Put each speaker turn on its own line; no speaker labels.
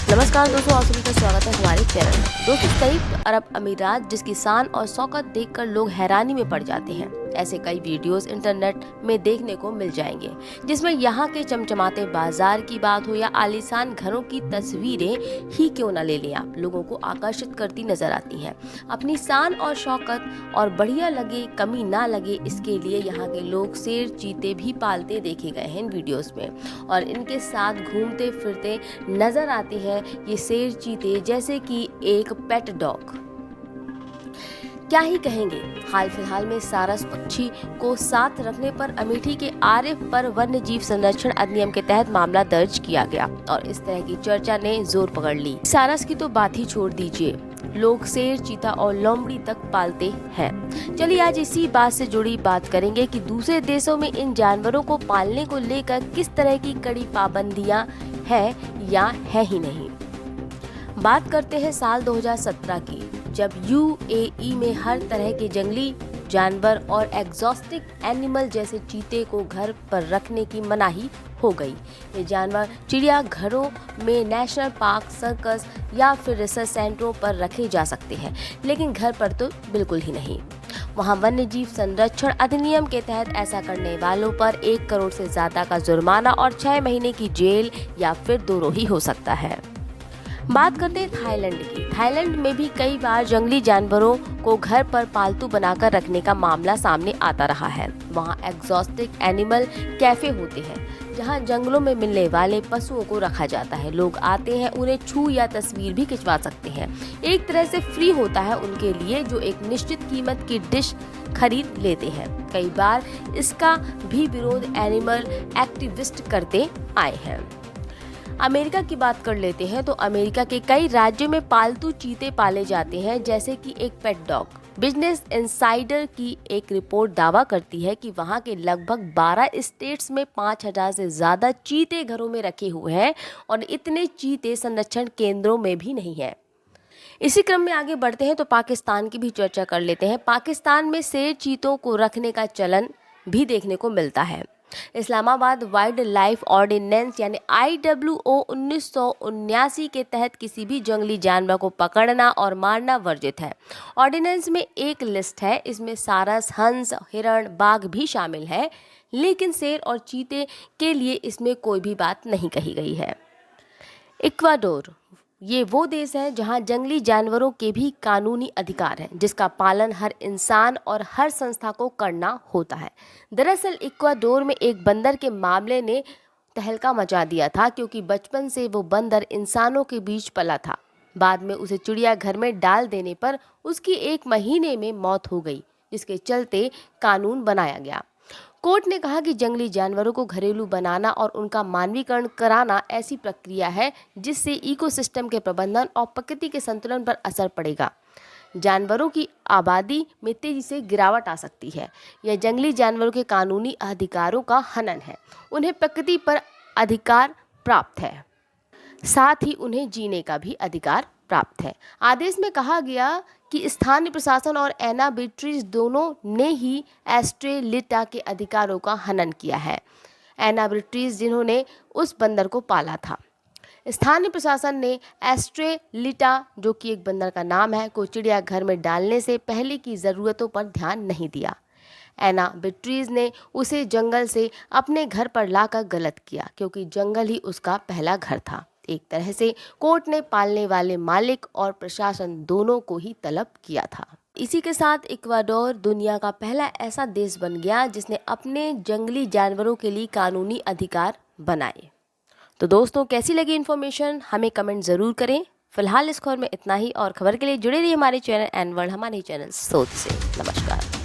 नमस्कार दोस्तों, आप सभी का स्वागत है हमारे चैनल में। दोस्तों, संयुक्त अरब अमीरात जिसकी शान और शौकत देखकर लोग हैरानी में पड़ जाते हैं। ऐसे कई वीडियोस इंटरनेट में देखने को मिल जाएंगे जिसमें यहाँ के चमचमाते बाजार की बात हो या आलीशान घरों की तस्वीरें ही क्यों न ले लें, आप लोगों को आकर्षित करती नजर आती हैं। अपनी शान और शौकत और बढ़िया लगे, कमी ना लगे, इसके लिए यहाँ के लोग शेर चीते भी पालते देखे गए हैं इन वीडियोस में, और इनके साथ घूमते फिरते नजर आते हैं ये शेर चीते जैसे कि एक पेट डॉग। क्या ही कहेंगे, हाल फिलहाल में सारस पक्षी को साथ रखने पर अमेठी के आरिफ पर वन्य जीव संरक्षण अधिनियम के तहत मामला दर्ज किया गया और इस तरह की चर्चा ने जोर पकड़ ली। सारस की तो बात ही छोड़ दीजिए, लोग शेर, चीता और लोमड़ी तक पालते हैं। चलिए आज इसी बात से जुड़ी बात करेंगे कि दूसरे देशों में इन जानवरों को पालने को लेकर किस तरह की कड़ी पाबंदियां हैं या है ही नहीं। बात करते हैं साल 2017 की, जब यूएई में हर तरह के जंगली जानवर और एग्जॉस्टिक एनिमल जैसे चीते को घर पर रखने की मनाही हो गई। ये जानवर चिड़ियाघरों में, नेशनल पार्क, सर्कस या फिर रिसर्च सेंटरों पर रखे जा सकते हैं, लेकिन घर पर तो बिल्कुल ही नहीं। वहाँ वन्य जीव संरक्षण अधिनियम के तहत ऐसा करने वालों पर 1 करोड़ से ज्यादा का जुर्माना और 6 महीने की जेल या फिर दोनों ही हो सकता है। बात करते हैं थाईलैंड की। थाईलैंड में भी कई बार जंगली जानवरों को घर पर पालतू बनाकर रखने का मामला सामने आता रहा है। वहाँ एग्जॉस्टिक एनिमल कैफे होते हैं जहाँ जंगलों में मिलने वाले पशुओं को रखा जाता है। लोग आते हैं, उन्हें छू या तस्वीर भी खिंचवा सकते हैं। एक तरह से फ्री होता है उनके लिए, जो एक निश्चित कीमत की डिश खरीद लेते हैं। कई बार इसका भी विरोध एनिमल एक्टिविस्ट करते आए हैं। अमेरिका की बात कर लेते हैं तो अमेरिका के कई राज्यों में पालतू चीते पाले जाते हैं, जैसे कि एक पेट डॉग। बिजनेस इनसाइडर की एक रिपोर्ट दावा करती है कि वहां के लगभग 12 स्टेट्स में 5000 से ज्यादा चीते घरों में रखे हुए हैं और इतने चीते संरक्षण केंद्रों में भी नहीं है। इसी क्रम में आगे बढ़ते हैं तो पाकिस्तान की भी चर्चा कर लेते हैं। पाकिस्तान में शेर चीतों को रखने का चलन भी देखने को मिलता है। इस्लामाबाद वाइल्ड लाइफ ऑर्डिनेंस यानी IWO 1979 के तहत किसी भी जंगली जानवर को पकड़ना और मारना वर्जित है। ऑर्डिनेंस में एक लिस्ट है, इसमें सारस, हंस, हिरण, बाघ भी शामिल है, लेकिन शेर और चीते के लिए इसमें कोई भी बात नहीं कही गई है। इक्वाडोर ये वो देश है जहां जंगली जानवरों के भी कानूनी अधिकार हैं, जिसका पालन हर इंसान और हर संस्था को करना होता है। दरअसल इक्वाडोर में एक बंदर के मामले ने तहलका मचा दिया था, क्योंकि बचपन से वो बंदर इंसानों के बीच पला था। बाद में उसे चिड़ियाघर में डाल देने पर उसकी 1 महीने में मौत हो गई, जिसके चलते कानून बनाया गया। कोर्ट ने कहा कि जंगली जानवरों को घरेलू बनाना और उनका मानवीकरण कराना ऐसी प्रक्रिया है जिससे इकोसिस्टम के प्रबंधन और प्रकृति के संतुलन पर असर पड़ेगा। जानवरों की आबादी में तेजी से गिरावट आ सकती है। यह जंगली जानवरों के कानूनी अधिकारों का हनन है। उन्हें प्रकृति पर अधिकार प्राप्त है, साथ ही उन्हें जीने का भी अधिकार प्राप्त है। आदेश में कहा गया कि स्थानीय प्रशासन और एना बीट्रीज दोनों ने ही एस्ट्रेलिटा के अधिकारों का हनन किया है। एना बीट्रीज जिन्होंने उस बंदर को पाला था। स्थानीय प्रशासन ने एस्ट्रेलिटा, जो कि एक बंदर का नाम है, को चिड़ियाघर में डालने से पहले की ज़रूरतों पर ध्यान नहीं दिया। एना बीट्रीज ने उसे जंगल से अपने घर पर लाकर गलत किया, क्योंकि जंगल ही उसका पहला घर था। एक तरह से कोर्ट ने पालने वाले मालिक और प्रशासन दोनों को ही तलब किया था। इसी के साथ इक्वाडोर दुनिया का पहला ऐसा देश बन गया जिसने अपने जंगली जानवरों के लिए कानूनी अधिकार बनाए। तो दोस्तों, कैसी लगी इन्फॉर्मेशन हमें कमेंट ज़रूर करें। फिलहाल इस खबर में इतना ही, और खबर के लिए जुड़े रहिए हमारे चैनल एन वर्ल्ड, हमारे चैनल सोच से। नमस्कार।